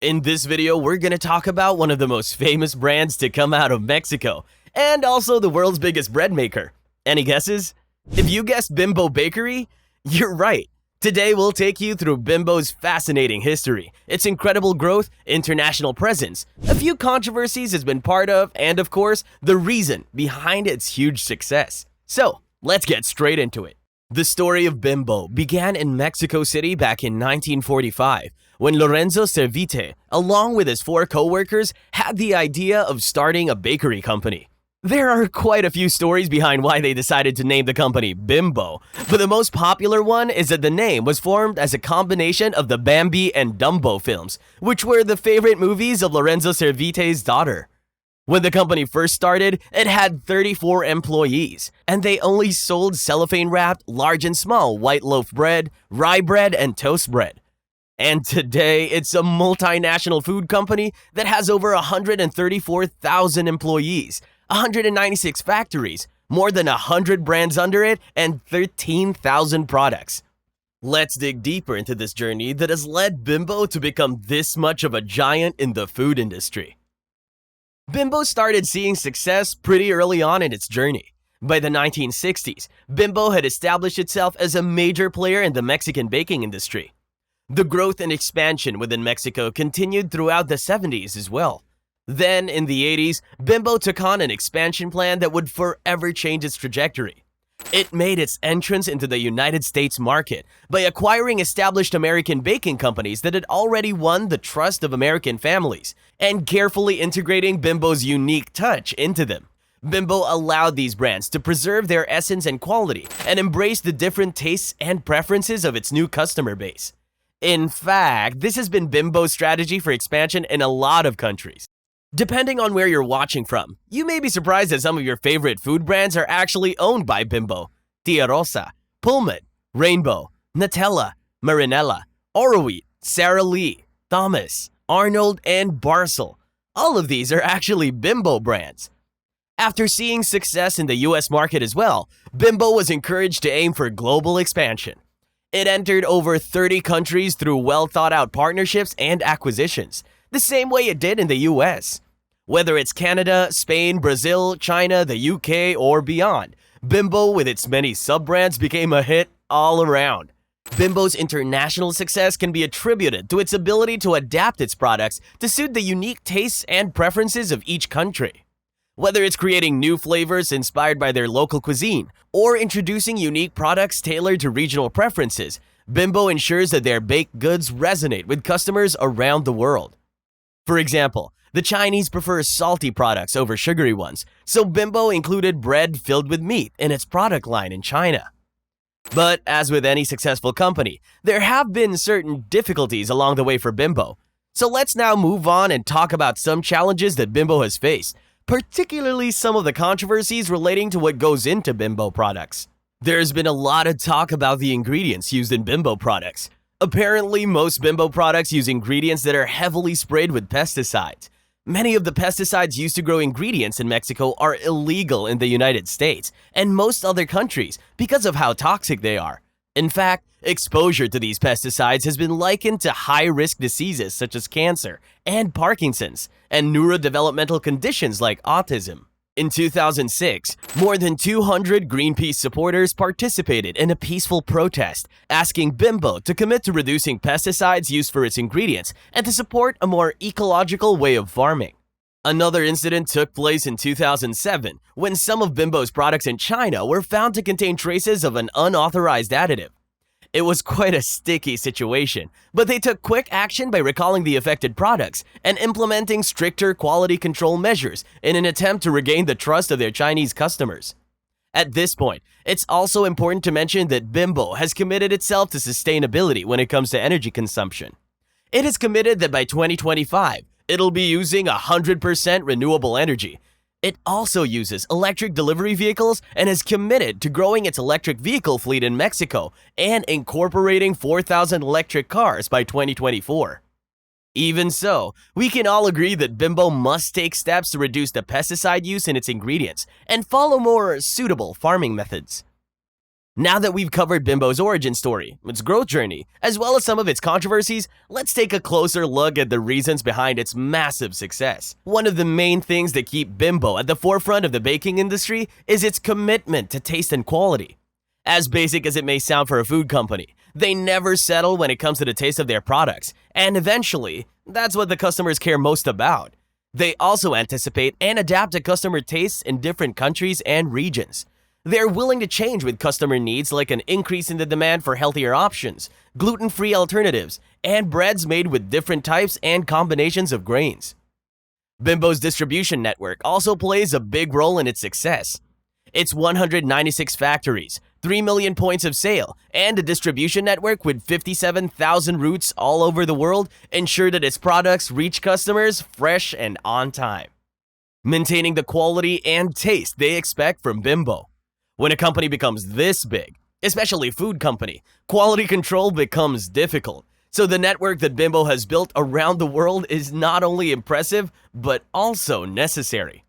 In this video, we're gonna talk about one of the most famous brands to come out of Mexico, and also the world's biggest bread maker. Any guesses? If you guessed Bimbo Bakery, you're right. Today, we'll take you through Bimbo's fascinating history, its incredible growth, international presence, a few controversies it's been part of, and of course, the reason behind its huge success. So, let's get straight into it. The story of Bimbo began in Mexico City back in 1945, when Lorenzo Servite, along with his 4 co-workers, had the idea of starting a bakery company. There are quite a few stories behind why they decided to name the company Bimbo, but the most popular one is that the name was formed as a combination of the Bambi and Dumbo films, which were the favorite movies of Lorenzo Servite's daughter. When the company first started, it had 34 employees, and they only sold cellophane-wrapped, large and small white loaf bread, rye bread, and toast bread. And today, it's a multinational food company that has over 134,000 employees, 196 factories, more than 100 brands under it, and 13,000 products. Let's dig deeper into this journey that has led Bimbo to become this much of a giant in the food industry. Bimbo started seeing success pretty early on in its journey. By the 1960s, Bimbo had established itself as a major player in the Mexican baking industry. The growth and expansion within Mexico continued throughout the 70s as well. Then, in the 80s, Bimbo took on an expansion plan that would forever change its trajectory. It made its entrance into the United States market by acquiring established American baking companies that had already won the trust of American families and carefully integrating Bimbo's unique touch into them. Bimbo allowed these brands to preserve their essence and quality and embrace the different tastes and preferences of its new customer base. In fact, this has been Bimbo's strategy for expansion in a lot of countries. Depending on where you're watching from, you may be surprised that some of your favorite food brands are actually owned by Bimbo. Tia Rosa, Pullman, Rainbow, Nutella, Marinella, Orowheat, Sara Lee, Thomas, Arnold, and Barcel. All of these are actually Bimbo brands. After seeing success in the US market as well, Bimbo was encouraged to aim for global expansion. It entered over 30 countries through well-thought-out partnerships and acquisitions, the same way it did in the US. Whether it's Canada, Spain, Brazil, China, the UK, or beyond, Bimbo with its many sub-brands became a hit all around. Bimbo's international success can be attributed to its ability to adapt its products to suit the unique tastes and preferences of each country. Whether it's creating new flavors inspired by their local cuisine or introducing unique products tailored to regional preferences, Bimbo ensures that their baked goods resonate with customers around the world. For example, the Chinese prefer salty products over sugary ones, so Bimbo included bread filled with meat in its product line in China. But as with any successful company, there have been certain difficulties along the way for Bimbo. So let's now move on and talk about some challenges that Bimbo has faced, particularly some of the controversies relating to what goes into Bimbo products. There's been a lot of talk about the ingredients used in Bimbo products. Apparently, most Bimbo products use ingredients that are heavily sprayed with pesticides. Many of the pesticides used to grow ingredients in Mexico are illegal in the United States and most other countries because of how toxic they are. In fact, exposure to these pesticides has been likened to high-risk diseases such as cancer and Parkinson's and neurodevelopmental conditions like autism. In 2006, more than 200 Greenpeace supporters participated in a peaceful protest asking Bimbo to commit to reducing pesticides used for its ingredients and to support a more ecological way of farming. Another incident took place in 2007 when some of Bimbo's products in China were found to contain traces of an unauthorized additive. It was quite a sticky situation, but they took quick action by recalling the affected products and implementing stricter quality control measures in an attempt to regain the trust of their Chinese customers. At this point, it's also important to mention that Bimbo has committed itself to sustainability when it comes to energy consumption. It has committed that by 2025, it'll be using 100% renewable energy. It also uses electric delivery vehicles and is committed to growing its electric vehicle fleet in Mexico and incorporating 4,000 electric cars by 2024. Even so, we can all agree that Bimbo must take steps to reduce the pesticide use in its ingredients and follow more suitable farming methods. Now that we've covered Bimbo's origin story, its growth journey, as well as some of its controversies, let's take a closer look at the reasons behind its massive success. One of the main things that keep Bimbo at the forefront of the baking industry is its commitment to taste and quality. As basic as it may sound for a food company, they never settle when it comes to the taste of their products, and eventually, that's what the customers care most about. They also anticipate and adapt to customer tastes in different countries and regions. They're willing to change with customer needs, like an increase in the demand for healthier options, gluten-free alternatives, and breads made with different types and combinations of grains. Bimbo's distribution network also plays a big role in its success. Its 196 factories, 3 million points of sale, and a distribution network with 57,000 routes all over the world ensure that its products reach customers fresh and on time, maintaining the quality and taste they expect from Bimbo. When a company becomes this big, especially a food company, quality control becomes difficult. So the network that Bimbo has built around the world is not only impressive, but also necessary.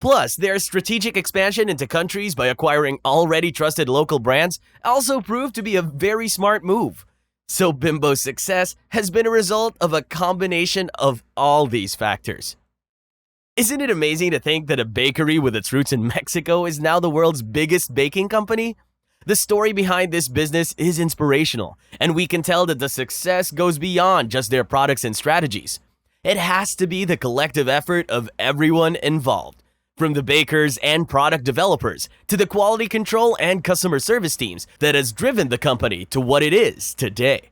Plus, their strategic expansion into countries by acquiring already trusted local brands also proved to be a very smart move. So Bimbo's success has been a result of a combination of all these factors. Isn't it amazing to think that a bakery with its roots in Mexico is now the world's biggest baking company? The story behind this business is inspirational, and we can tell that the success goes beyond just their products and strategies. It has to be the collective effort of everyone involved, from the bakers and product developers to the quality control and customer service teams, that has driven the company to what it is today.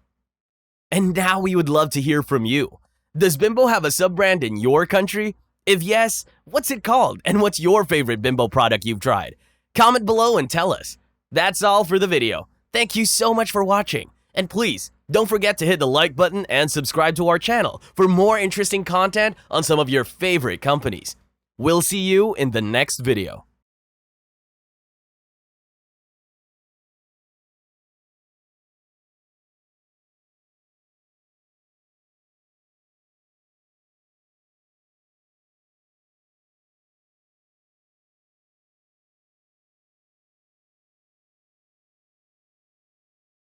And now we would love to hear from you. Does Bimbo have a sub-brand in your country? If yes, what's it called, and what's your favorite Bimbo product you've tried? Comment below and tell us. That's all for the video. Thank you so much for watching. And please, don't forget to hit the like button and subscribe to our channel for more interesting content on some of your favorite companies. We'll see you in the next video.